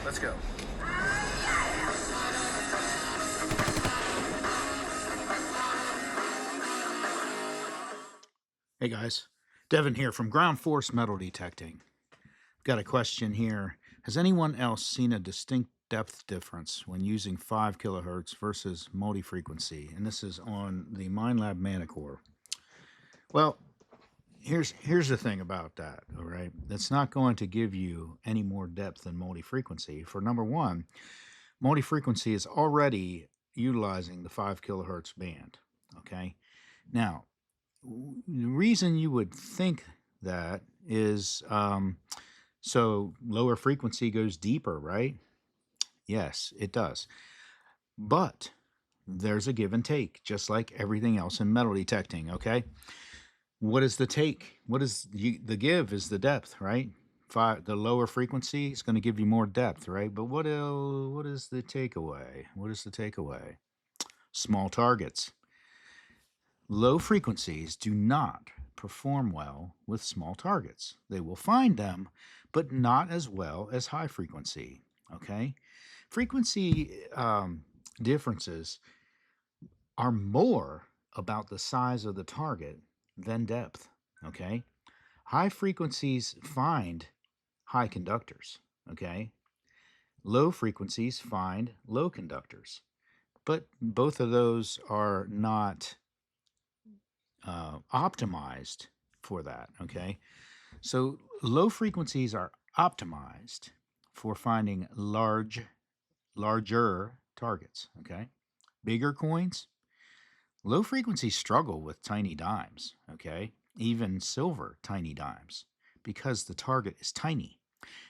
Let's go. Hey guys, Devin here from Ground Force Metal Detecting. Got a question here. Has anyone else seen a distinct depth difference when using 5 kilohertz versus multi-frequency? And this is on the Minelab Manticore. Well, here's the thing about that, all right? That's not going to give you any more depth than multi-frequency. For number one, multi-frequency is already utilizing the 5 kilohertz band, okay? Now, the reason you would think that is so lower frequency goes deeper, right? Yes, it does. But there's a give and take, just like everything else in metal detecting, okay? What is the take? What is the give is the depth, right? The lower frequency is going to give you more depth, right? But what is the takeaway? What is the takeaway? Small targets. Low frequencies do not perform well with small targets. They will find them, but not as well as high frequency. Okay? Frequency differences are more about the size of the target than depth. Okay? High frequencies find high conductors. Okay? Low frequencies find low conductors. But both of those are not optimized for that, okay? So low frequencies are optimized for finding larger targets, okay? Bigger coins, low frequencies struggle with tiny dimes, okay? Even silver tiny dimes, because the target is tiny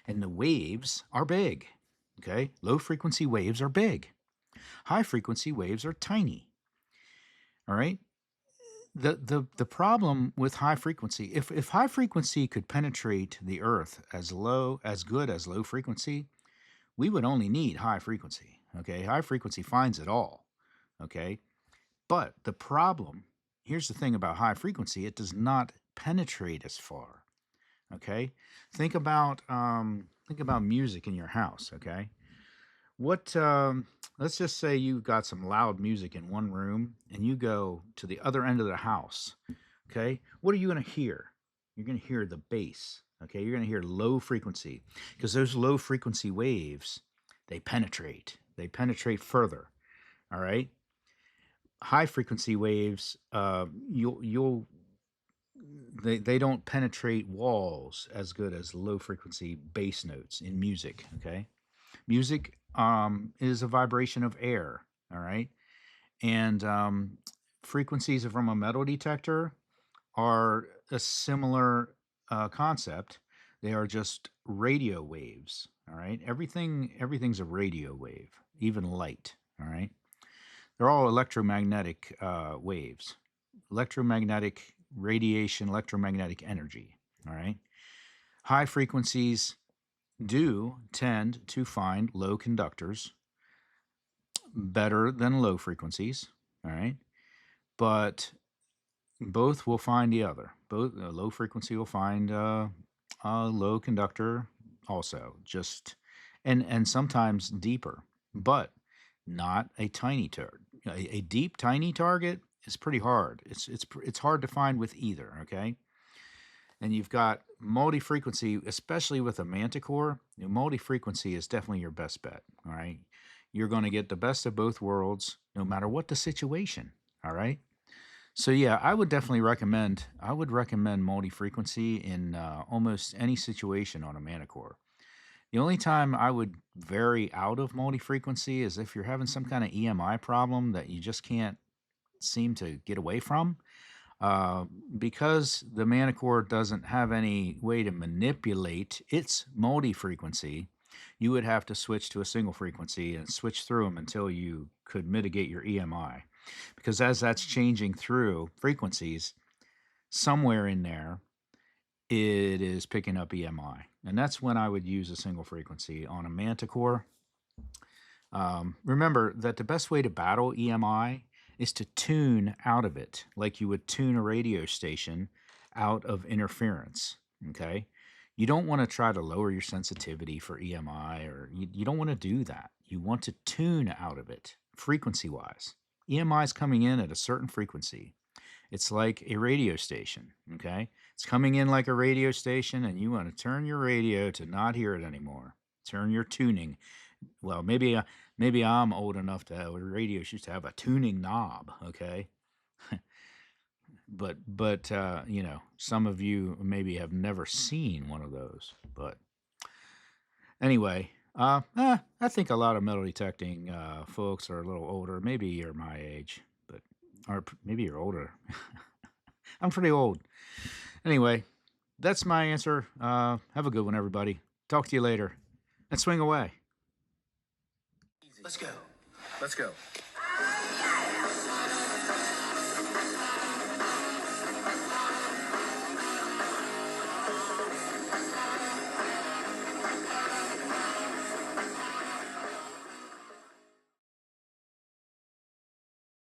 and the waves are big, okay? Low frequency waves are big. High frequency waves are tiny. All right? The problem with high frequency, if high frequency could penetrate the earth as good as low frequency, we would only need high frequency. Okay, high frequency finds it all. Okay, but the problem, here's the thing about high frequency, it does not penetrate as far. Okay, think about music in your house. Okay, what let's just say you've got some loud music in one room and you go to the other end of the house. Okay, what are you going to hear? You're going to hear the bass. Okay, you're going to hear low frequency, because those low frequency waves, they penetrate further. All right, high frequency waves, you'll they don't penetrate walls as good as low frequency bass notes in music. Okay, music is a vibration of air. All right, and frequencies from a metal detector are a similar concept. They are just radio waves. All right, everything's a radio wave, even light. All right, they're all electromagnetic waves, electromagnetic radiation, electromagnetic energy. All right, high frequencies do tend to find low conductors better than low frequencies. All right, but both will find the other. Both low frequency will find a low conductor also, just and sometimes deeper, but not a tiny target. A deep tiny target is pretty hard. It's hard to find with either. Okay, and you've got multi-frequency, especially with a Manticore. Multi-frequency is definitely your best bet. All right, you're going to get the best of both worlds, no matter what the situation. All right. So yeah, I would recommend multi-frequency in almost any situation on a Manticore. The only time I would vary out of multi-frequency is if you're having some kind of EMI problem that you just can't seem to get away from. Uh, because the Manticore doesn't have any way to manipulate its multi-frequency, you would have to switch to a single frequency and switch through them until you could mitigate your EMI. Because as that's changing through frequencies, somewhere in there, it is picking up EMI. And that's when I would use a single frequency on a Manticore. Remember that the best way to battle EMI is to tune out of it, like you would tune a radio station out of interference. Okay? You don't want to try to lower your sensitivity for EMI, or you don't want to do that. You want to tune out of it frequency wise. EMI is coming in at a certain frequency. It's like a radio station, okay? It's coming in like a radio station, and you want to turn your radio to not hear it anymore. Turn your tuning. Well, maybe I'm old enough to have radios used to have a tuning knob, okay? But you know, some of you maybe have never seen one of those. But anyway, I think a lot of metal detecting folks are a little older. Maybe you're my age, but or maybe you're older. I'm pretty old. Anyway, that's my answer. Have a good one, everybody. Talk to you later. And swing away. Let's go. Let's go.